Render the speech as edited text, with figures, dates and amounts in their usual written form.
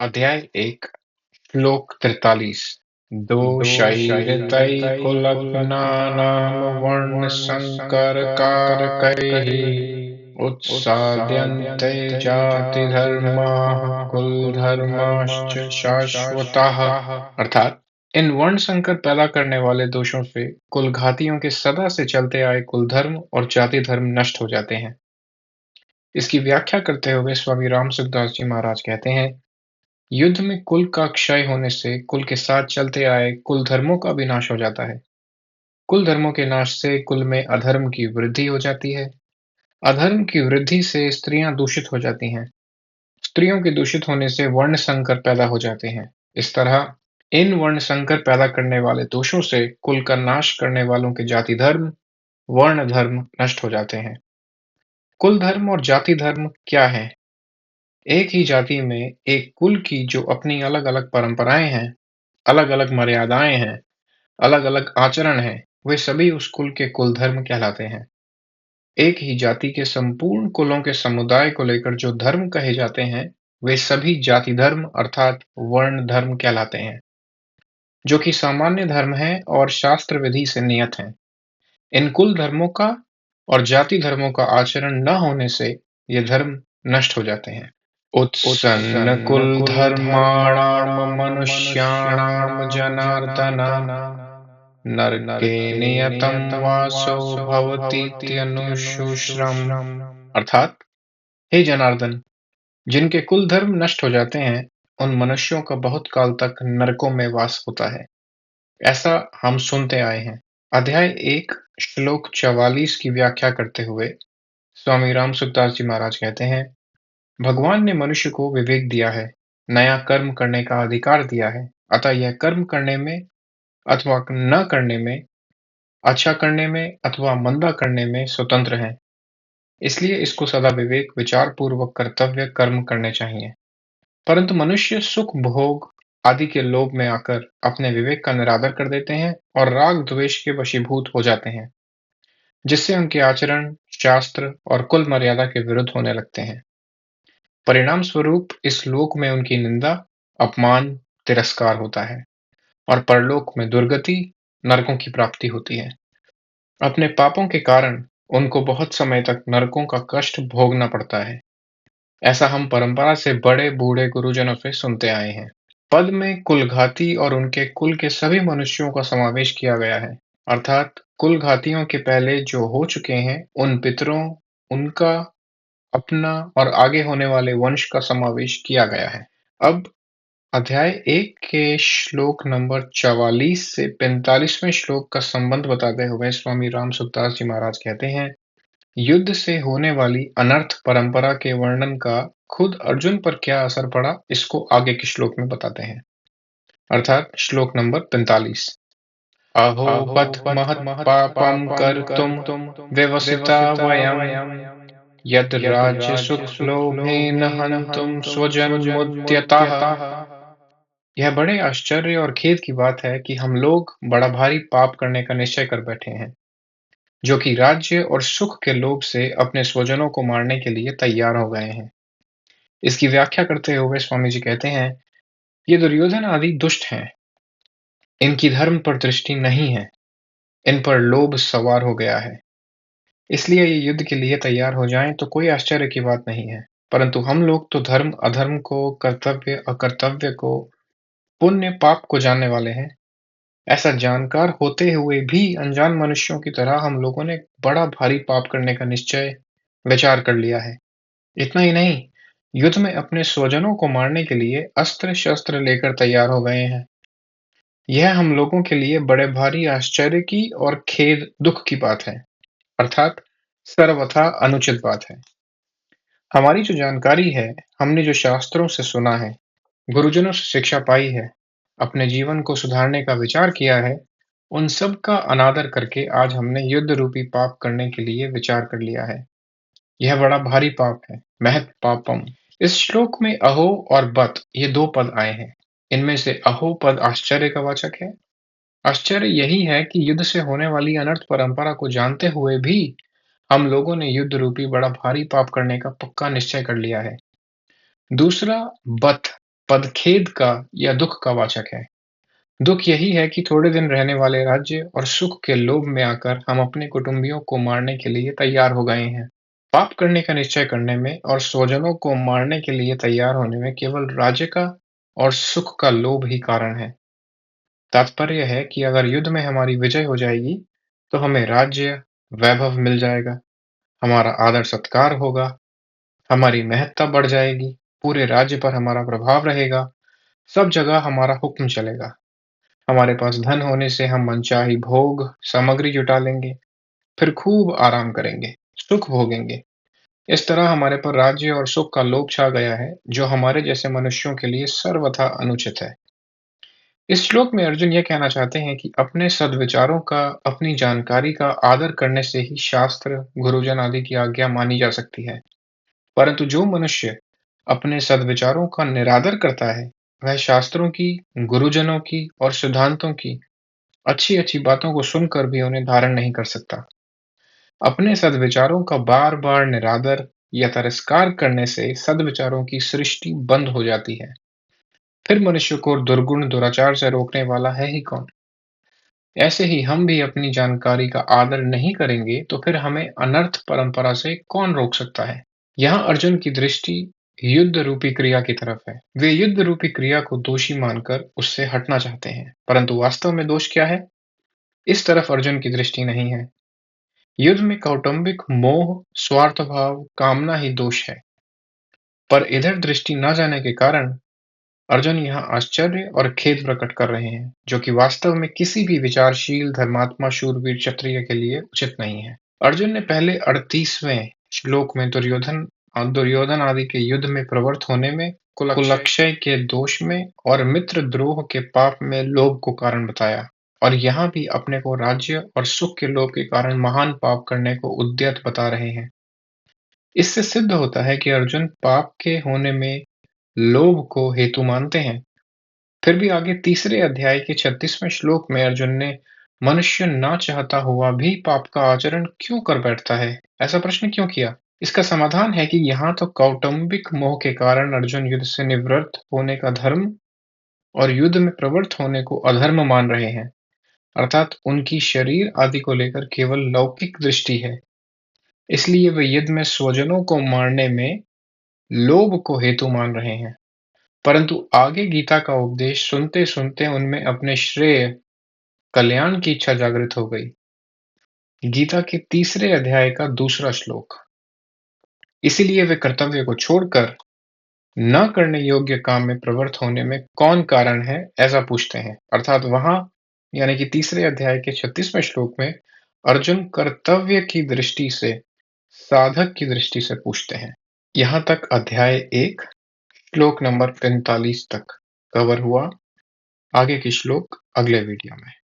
अध्याय 1 श्लोक 43 दोषैरितैकुलघ्नानां वर्णसंकरकारकैः उत्साद्यन्ते जातिधर्माः कुलधर्माश्च शाश्वताः। अर्थात इन वर्ण संकर पैदा करने वाले दोषों से कुलघातियों के सदा से चलते आए कुलधर्म और जाति धर्म नष्ट हो जाते हैं। इसकी व्याख्या करते हुए स्वामी राम सुखदास जी महाराज कहते हैं, युद्ध में कुल का क्षय होने से कुल के साथ चलते आए कुल धर्मों का भी नाश हो जाता है। कुल धर्मों के नाश से कुल में अधर्म की वृद्धि हो जाती है। अधर्म की वृद्धि से स्त्रियां दूषित हो जाती हैं। स्त्रियों के दूषित होने से वर्ण संकर पैदा हो जाते हैं। इस तरह इन वर्ण संकर पैदा करने वाले दोषों से कुल का नाश करने वालों के जाति धर्म, वर्ण धर्म नष्ट हो जाते हैं। कुल धर्म और जाति धर्म क्या है? एक ही जाति में एक कुल की जो अपनी अलग-अलग परंपराएं हैं, अलग-अलग मर्यादाएं हैं, अलग-अलग आचरण हैं, वे सभी उस कुल के कुल धर्म कहलाते हैं। एक ही जाति के संपूर्ण कुलों के समुदाय को लेकर जो धर्म कहे जाते हैं, वे सभी जाति धर्म अर्थात वर्ण धर्म कहलाते हैं, जो कि सामान्य धर्म है और शास्त्र विधि से नियत हैं। इन कुल धर्मों का और जाति धर्मों का आचरण न होने से ये धर्म नष्ट हो जाते हैं। उत्सन्नकुलधर्माणां मनुष्याणां जनार्दन नरके नियतं वासो भवतीत्यनुशुश्रम। अर्थात, हे जनार्दन, जिनके कुल धर्म नष्ट हो जाते हैं, उन मनुष्यों का बहुत काल तक नरकों में वास होता है। ऐसा हम सुनते आए हैं। अध्याय 1 श्लोक 44 की व्याख्या करते हुए स्वामी राम सुखदास जी महाराज कहते हैं, भगवान ने मनुष्य को विवेक दिया है, नया कर्म करने का अधिकार दिया है, अतः यह कर्म करने में अथवा न करने में, अच्छा करने में अथवा मंदा करने में स्वतंत्र है। इसलिए इसको सदा विवेक विचार पूर्वक कर्तव्य कर्म करने चाहिए। परंतु मनुष्य सुख भोग आदि के लोभ में आकर अपने विवेक का निरादर कर देते हैं और राग द्वेष के वशीभूत हो जाते हैं, जिससे उनके आचरण शास्त्र और कुल मर्यादा के विरुद्ध होने लगते हैं। परिणाम स्वरूप इस लोक में उनकी निंदा, अपमान, तिरस्कार होता है और परलोक में दुर्गति, नरकों की प्राप्ति होती है। अपने पापों के कारण उनको बहुत समय तक नरकों का कष्ट भोगना पड़ता है। ऐसा हम परंपरा से बड़े बूढ़े गुरुजनों से सुनते आए हैं। पद में कुलघाती और उनके कुल के सभी मनुष्यों का समावेश किया गया है, अर्थात कुलघातियों के पहले जो हो चुके हैं, उन पितरों, उनका, अपना और आगे होने वाले वंश का समावेश किया गया है। अब अध्याय 1 के श्लोक नंबर 44 से 45वें श्लोक का संबंध बताते हुए स्वामी राम सुखदास जी महाराज कहते हैं, युद्ध से होने वाली अनर्थ परंपरा के वर्णन का खुद अर्जुन पर क्या असर पड़ा, इसको आगे के श्लोक में बताते हैं। अर्थात श्लोक नंबर 45। अहो बत महत् पापं कर्तुं व्यवसिता वयं यद् राज्य सुख लोभेन हन्तुं स्वजन्मुद्यताः। यह बड़े आश्चर्य और खेद की बात है कि हम लोग बड़ा भारी पाप करने का निश्चय कर बैठे हैं, जो कि राज्य और सुख के लोभ से अपने स्वजनों को मारने के लिए तैयार हो गए हैं। इसकी व्याख्या करते हुए स्वामी जी कहते हैं, ये दुर्योधन आदि दुष्ट हैं। इनकी धर्म पर दृष्टि नहीं है। इन पर लोभ सवार हो गया है। इसलिए ये युद्ध के लिए तैयार हो जाएं तो कोई आश्चर्य की बात नहीं है। परंतु हम लोग तो धर्म अधर्म को, कर्तव्य अकर्तव्य को, पुण्य पाप को जानने वाले हैं। ऐसा जानकार होते हुए भी अनजान मनुष्यों की तरह हम लोगों ने बड़ा भारी पाप करने का निश्चय विचार कर लिया है। इतना ही नहीं, युद्ध में अपने स्वजनों को मारने के लिए अस्त्र शस्त्र लेकर तैयार हो गए हैं। यह हम लोगों के लिए बड़े भारी आश्चर्य की और खेद दुख की बात है, अर्थात सर्वथा अनुचित बात है। हमारी जो जानकारी है, हमने जो शास्त्रों से सुना है, गुरुजनों से शिक्षा पाई है, अपने जीवन को सुधारने का विचार किया है, उन सब का अनादर करके आज हमने युद्ध रूपी पाप करने के लिए विचार कर लिया है। यह बड़ा भारी पाप है, महत् पापम। इस श्लोक में अहो और बत ये दो पद आए हैं। इनमें से अहो पद आश्चर्य का वाचक है। आश्चर्य यही है कि युद्ध से होने वाली अनर्थ परंपरा को जानते हुए भी हम लोगों ने युद्ध रूपी बड़ा भारी पाप करने का पक्का निश्चय कर लिया है। दूसरा बत पद खेद का या दुख का वाचक है। दुख यही है कि थोड़े दिन रहने वाले राज्य और सुख के लोभ में आकर हम अपने कुटुंबियों को मारने के लिए तैयार हो गए हैं। पाप करने का निश्चय करने में और स्वजनों को मारने के लिए तैयार होने में केवल राज्य का और सुख का लोभ ही कारण है। तात्पर्य है कि अगर युद्ध में हमारी विजय हो जाएगी, तो हमें राज्य, वैभव मिल जाएगा, हमारा आदर सत्कार होगा, हमारी महत्ता बढ़ जाएगी, पूरे राज्य पर हमारा प्रभाव रहेगा, सब जगह हमारा हुक्म चलेगा। हमारे पास धन होने से हम मनचाही भोग, सामग्री जुटा लेंगे, फिर खूब आराम करेंगे, सुख भोगेंगे। इस तरह हमारे पर राज्य और सुख का लोभ छा गया है, जो हमारे जैसे मनुष्यों के लिए सर्वथा अनुचित है। इस श्लोक में अर्जुन यह कहना चाहते हैं कि अपने सद्विचारों का, अपनी जानकारी का आदर करने से ही शास्त्र, गुरुजन आदि की आज्ञा मानी जा सकती है। परंतु जो मनुष्य अपने सद्विचारों का निरादर करता है, वह शास्त्रों की, गुरुजनों की और सिद्धांतों की अच्छी-अच्छी बातों को सुनकर भी उन्हें धारण नहीं कर सकता। अपने सद्विचारों का बार-बार निरादर या तिरस्कार करने से सद्विचारों की सृष्टि बंद हो जाती है। फिर मनुष्य को दुर्गुण दुराचार से रोकने वाला है ही कौन? ऐसे ही हम भी अपनी जानकारी का आदर नहीं करेंगे, तो फिर हमें अनर्थ परंपरा से कौन रोक सकता है? यहाँ अर्जुन की दृष्टि युद्ध रूपी क्रिया की तरफ है। वे युद्ध रूपी क्रिया को दोषी मानकर उससे हटना चाहते हैं, परंतु वास्तव में दोष क्या है? इस तरफ अर्जुन की दृष्टि नहीं है। युद्ध में कौटुंबिक मोह, स्वार्थभाव, कामना ही दोष है। पर इधर दृष्टि न जाने के कारण अर्जुन यहाँ आश्चर्य और खेद प्रकट कर रहे हैं, जो कि वास्तव में किसी भी विचारशील धर्मात्मा शूरवीर क्षत्रिय के लिए उचित नहीं है। अर्जुन ने पहले 38वें श्लोक में दुर्योधन आदि के युद्ध में प्रवृत्त होने में, कुलक्षय के दोष में और मित्र द्रोह के पाप में लोभ को कारण बताया, और यहाँ भी अपने को राज्य और सुख के लोभ के कारण महान पाप करने को उद्यत बता रहे हैं। इससे सिद्ध होता है कि अर्जुन पाप के होने में लोभ को हेतु मानते हैं। फिर भी आगे तीसरे अध्याय के 36वें श्लोक में अर्जुन ने मनुष्य ना चाहता हुआ भी पाप का आचरण क्यों कर बैठता है, ऐसा प्रश्न क्यों किया? इसका समाधान है कि यहाँ तो कौटुंबिक मोह के कारण अर्जुन युद्ध से निवृत्त होने का धर्म और युद्ध में प्रवृत्त होने को अधर्म मान रहे हैं, अर्थात उनकी शरीर आदि को लेकर केवल लौकिक दृष्टि है। इसलिए वे युद्ध में स्वजनों को मारने में लोभ को हेतु मान रहे हैं। परंतु आगे गीता का उपदेश सुनते-सुनते उनमें अपने श्रेय, कल्याण की इच्छा जागृत हो गई। गीता के तीसरे अध्याय का दूसरा श्लोक। इसीलिए वे कर्तव्य को छोड़कर न करने योग्य काम में प्रवृत्त होने में कौन कारण है, ऐसा पूछते हैं। अर्थात वहां यानी कि तीसरे अध्याय के 36वें श्लोक में अर्जुन कर्तव्य की दृष्टि से, साधक की दृष्टि से पूछते हैं। यहाँ तक अध्याय 1 श्लोक नंबर 45 तक कवर हुआ। आगे के श्लोक अगले वीडियो में।